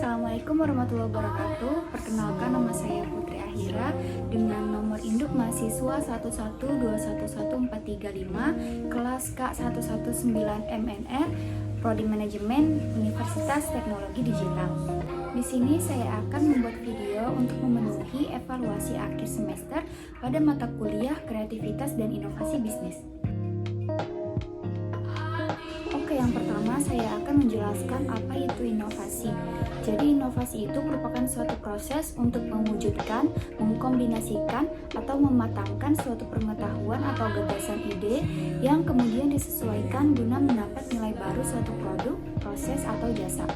Assalamualaikum warahmatullahi wabarakatuh. Perkenalkan, nama saya Putri Ahira dengan nomor induk mahasiswa 112111435 kelas K119 MNR Prodi Manajemen Universitas Teknologi Digital. Di sini saya akan membuat video untuk memenuhi evaluasi akhir semester pada mata kuliah Kreativitas dan Inovasi Bisnis. Oke, yang pertama saya akan menjelaskan apa itu inovasi. Jadi inovasi itu merupakan suatu proses untuk mewujudkan, mengkombinasikan, atau mematangkan suatu pengetahuan atau gagasan ide yang kemudian disesuaikan guna mendapat nilai baru suatu produk, proses, atau jasa.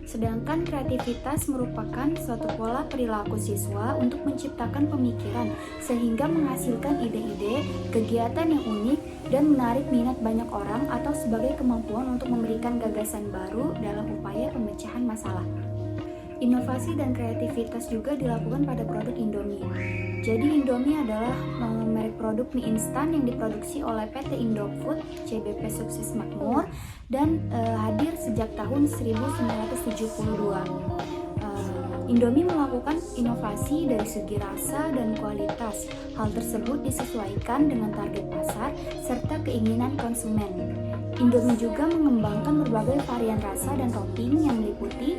Sedangkan kreativitas merupakan suatu pola perilaku siswa untuk menciptakan pemikiran sehingga menghasilkan ide-ide, kegiatan yang unik dan menarik minat banyak orang atau sebagai kemampuan untuk memberikan gagasan baru dalam upaya pemecahan masalah. Inovasi dan kreativitas juga dilakukan pada produk Indomie. Jadi Indomie adalah merek produk mie instan yang diproduksi oleh PT Indofood CBP Sukses Makmur dan hadir sejak tahun 1972. Indomie melakukan inovasi dari segi rasa dan kualitas. Hal tersebut disesuaikan dengan target pasar serta keinginan konsumen. Indomie juga mengembangkan berbagai varian rasa dan topping yang meliputi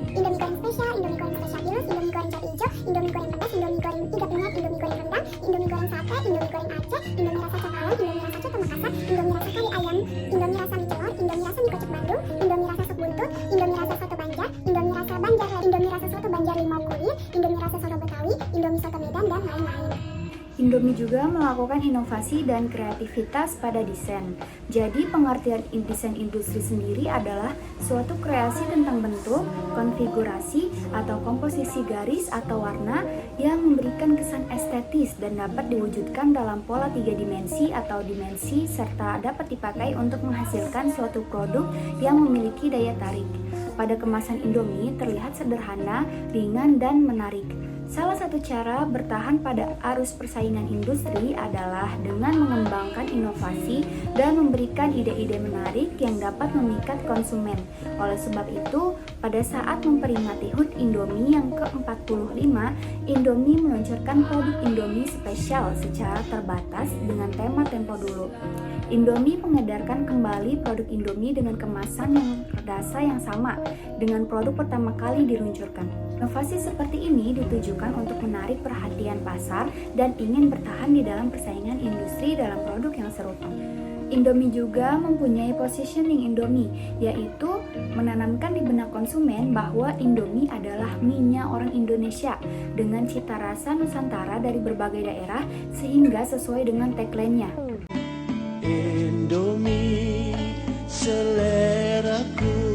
Indomie goreng spesial, Indomie goreng spesial virus, Indomie goreng cabai hijau, Indomie goreng pedas, Indomie goreng 3 penyet, Indomie goreng rendang, Indomie goreng sate, Indomie goreng Aceh, Indomie rasa cakalang, Indomie rasa coto Makassar, Indomie rasa kari ayam, Indomie rasa mie telur, Indomie rasa mie kocok Bandung, Indomie rasa sop buntut, Indomie rasa soto Banjar, Indomie rasa Banjar, Indomie rasa soto Banjar limau kulir, Indomie rasa soto Betawi, Indomie soto Medan, dan lain-lain. Indomie juga melakukan inovasi dan kreativitas pada desain. Jadi pengertian desain industri sendiri adalah suatu kreasi tentang bentuk, konfigurasi, atau komposisi garis atau warna yang memberikan kesan estetis dan dapat diwujudkan dalam pola 3 dimensi atau dimensi serta dapat dipakai untuk menghasilkan suatu produk yang memiliki daya tarik. Pada kemasan Indomie terlihat sederhana, ringan, dan menarik. Salah satu cara bertahan pada arus persaingan industri adalah dengan mengembangkan inovasi dan memberikan ide-ide menarik yang dapat memikat konsumen. Oleh sebab itu, pada saat memperingati HUT Indomie yang ke-45, Indomie meluncurkan produk Indomie spesial secara terbatas dengan tema Tempo Dulu. Indomie mengedarkan kembali produk Indomie dengan kemasan yang berdasa yang sama dengan produk pertama kali diluncurkan. Inovasi seperti ini ditujukan untuk menarik perhatian pasar dan ingin bertahan di dalam persaingan industri dalam produk yang serupa. Indomie juga mempunyai positioning Indomie, yaitu menanamkan di benak konsumen bahwa Indomie adalah mie-nya orang Indonesia dengan cita rasa Nusantara dari berbagai daerah sehingga sesuai dengan tagline-nya. Indomie seleraku.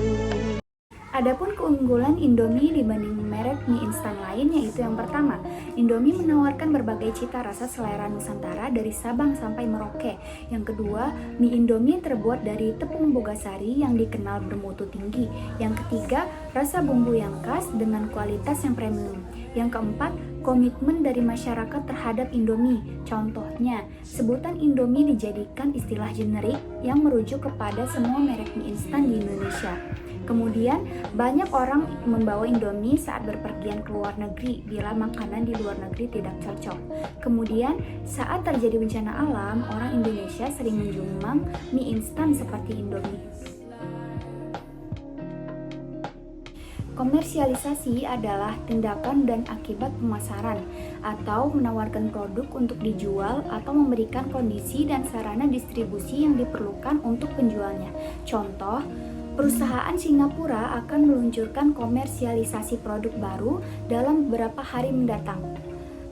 Adapun keunggulan Indomie dibanding merek mie instan lain yaitu yang pertama, Indomie menawarkan berbagai cita rasa selera Nusantara dari Sabang sampai Merauke. Yang kedua, mie Indomie terbuat dari tepung bogasari yang dikenal bermutu tinggi. Yang ketiga, rasa bumbu yang khas dengan kualitas yang premium. Yang keempat, komitmen dari masyarakat terhadap Indomie. Contohnya, sebutan Indomie dijadikan istilah generik yang merujuk kepada semua merek mie instan di Indonesia. Kemudian, banyak orang membawa Indomie saat berpergian ke luar negeri bila makanan di luar negeri tidak cocok. Kemudian, saat terjadi bencana alam, orang Indonesia sering menjumbang mie instan seperti Indomie. Komersialisasi adalah tindakan dan akibat pemasaran atau menawarkan produk untuk dijual atau memberikan kondisi dan sarana distribusi yang diperlukan untuk penjualnya. Contoh, perusahaan Singapura akan meluncurkan komersialisasi produk baru dalam beberapa hari mendatang.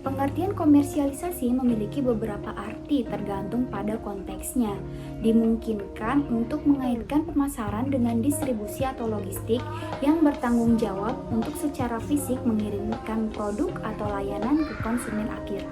Pengertian komersialisasi memiliki beberapa arti tergantung pada konteksnya. Dimungkinkan untuk mengaitkan pemasaran dengan distribusi atau logistik yang bertanggung jawab untuk secara fisik mengirimkan produk atau layanan ke konsumen akhir.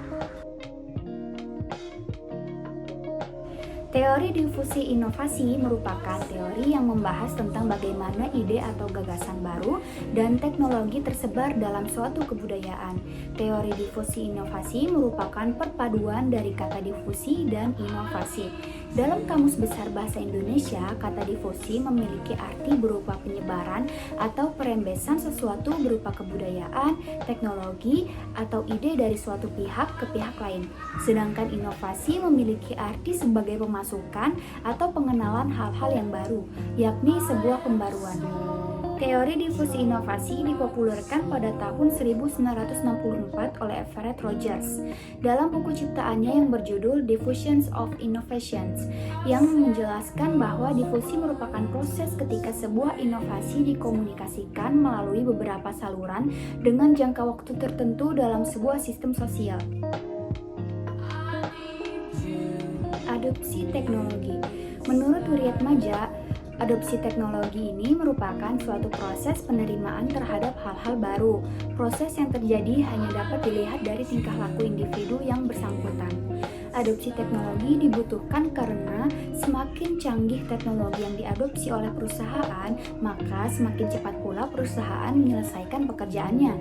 Teori difusi inovasi merupakan teori yang membahas tentang bagaimana ide atau gagasan baru dan teknologi tersebar dalam suatu kebudayaan. Teori difusi inovasi merupakan perpaduan dari kata difusi dan inovasi. Dalam Kamus Besar Bahasa Indonesia, kata difusi memiliki arti berupa penyebaran atau perembesan sesuatu berupa kebudayaan, teknologi, atau ide dari suatu pihak ke pihak lain. Sedangkan inovasi memiliki arti sebagai pemasukan atau pengenalan hal-hal yang baru, yakni sebuah pembaruan. Teori difusi inovasi dipopulerkan pada tahun 1964 oleh Everett Rogers dalam buku ciptaannya yang berjudul Diffusions of Innovations, yang menjelaskan bahwa difusi merupakan proses ketika sebuah inovasi dikomunikasikan melalui beberapa saluran dengan jangka waktu tertentu dalam sebuah sistem sosial. Adopsi teknologi. Menurut Wiryatmaja, adopsi teknologi ini merupakan suatu proses penerimaan terhadap hal-hal baru. Proses yang terjadi hanya dapat dilihat dari tingkah laku individu yang bersangkutan. Adopsi teknologi dibutuhkan karena semakin canggih teknologi yang diadopsi oleh perusahaan, maka semakin cepat pula perusahaan menyelesaikan pekerjaannya.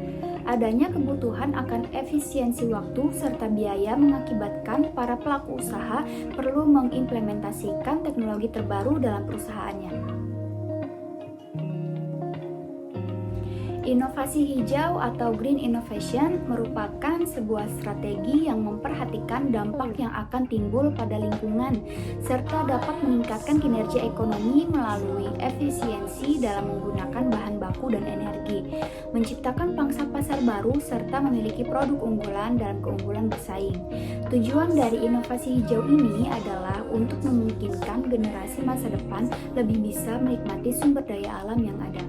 Adanya kebutuhan akan efisiensi waktu serta biaya mengakibatkan para pelaku usaha perlu mengimplementasikan teknologi terbaru dalam perusahaannya. Inovasi hijau atau green innovation merupakan sebuah strategi yang memperhatikan dampak yang akan timbul pada lingkungan serta dapat meningkatkan kinerja ekonomi melalui efisiensi dalam menggunakan bahan baku dan energi, menciptakan pangsa pasar baru serta memiliki produk unggulan dalam keunggulan bersaing. Tujuan dari inovasi hijau ini adalah untuk memungkinkan generasi masa depan lebih bisa menikmati sumber daya alam yang ada.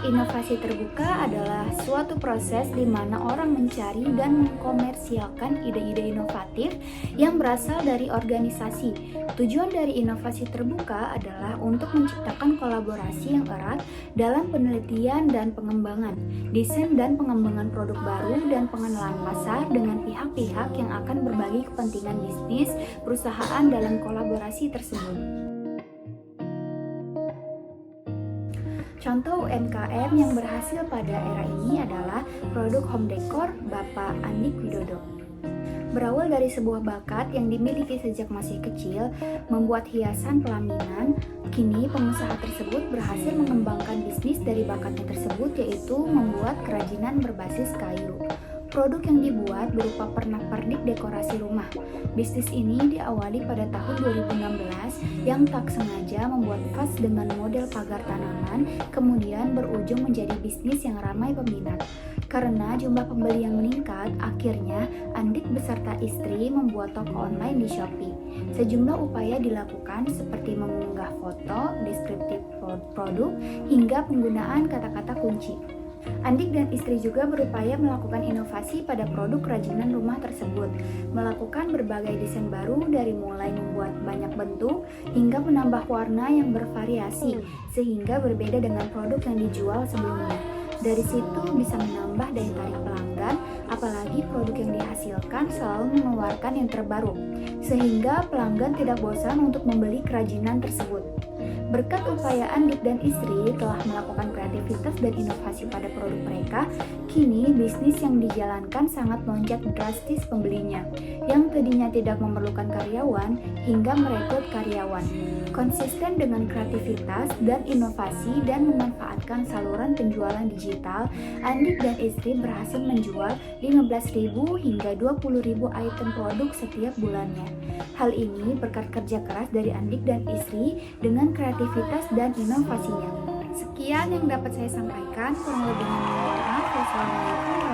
Inovasi terbuka adalah suatu proses di mana orang mencari dan mengkomersialkan ide-ide inovatif yang berasal dari organisasi. Tujuan dari inovasi terbuka adalah untuk menciptakan kolaborasi yang erat dalam penelitian dan pengembangan, desain dan pengembangan produk baru, dan pengenalan pasar dengan pihak-pihak yang akan berbagi kepentingan bisnis perusahaan dalam kolaborasi tersebut. Contoh UMKM yang berhasil pada era ini adalah produk home decor Bapak Andik Widodo. Berawal dari sebuah bakat yang dimiliki sejak masih kecil, membuat hiasan pelaminan, kini pengusaha tersebut berhasil mengembangkan bisnis dari bakatnya tersebut, yaitu membuat kerajinan berbasis kayu. Produk yang dibuat berupa pernak-pernik dekorasi rumah. Bisnis ini diawali pada tahun 2016 yang tak sengaja membuat vas dengan model pagar tanaman, kemudian berujung menjadi bisnis yang ramai peminat. Karena jumlah pembeli yang meningkat, akhirnya Andik beserta istri membuat toko online di Shopee. Sejumlah upaya dilakukan seperti mengunggah foto, deskriptif produk, hingga penggunaan kata-kata kunci. Andik dan istri juga berupaya melakukan inovasi pada produk kerajinan rumah tersebut, melakukan berbagai desain baru dari mulai membuat banyak bentuk hingga menambah warna yang bervariasi sehingga berbeda dengan produk yang dijual sebelumnya. Dari situ bisa menambah daya tarik pelanggan, apalagi produk yang dihasilkan selalu mengeluarkan yang terbaru, sehingga pelanggan tidak bosan untuk membeli kerajinan tersebut. Berkat upaya Andik dan istri telah melakukan kreativitas dan inovasi pada produk mereka, kini bisnis yang dijalankan sangat melonjak drastis pembelinya, yang tadinya tidak memerlukan karyawan hingga merekrut karyawan. Konsisten dengan kreativitas dan inovasi dan memanfaatkan saluran penjualan digital, Andik dan istri berhasil menjual 15.000 hingga 20.000 item produk setiap bulannya. Hal ini berkat kerja keras dari Andik dan istri dengan kreativitas dan inovasinya. Sekian yang dapat saya sampaikan, kurang lebihnya mohon maaf. Wassalamualaikum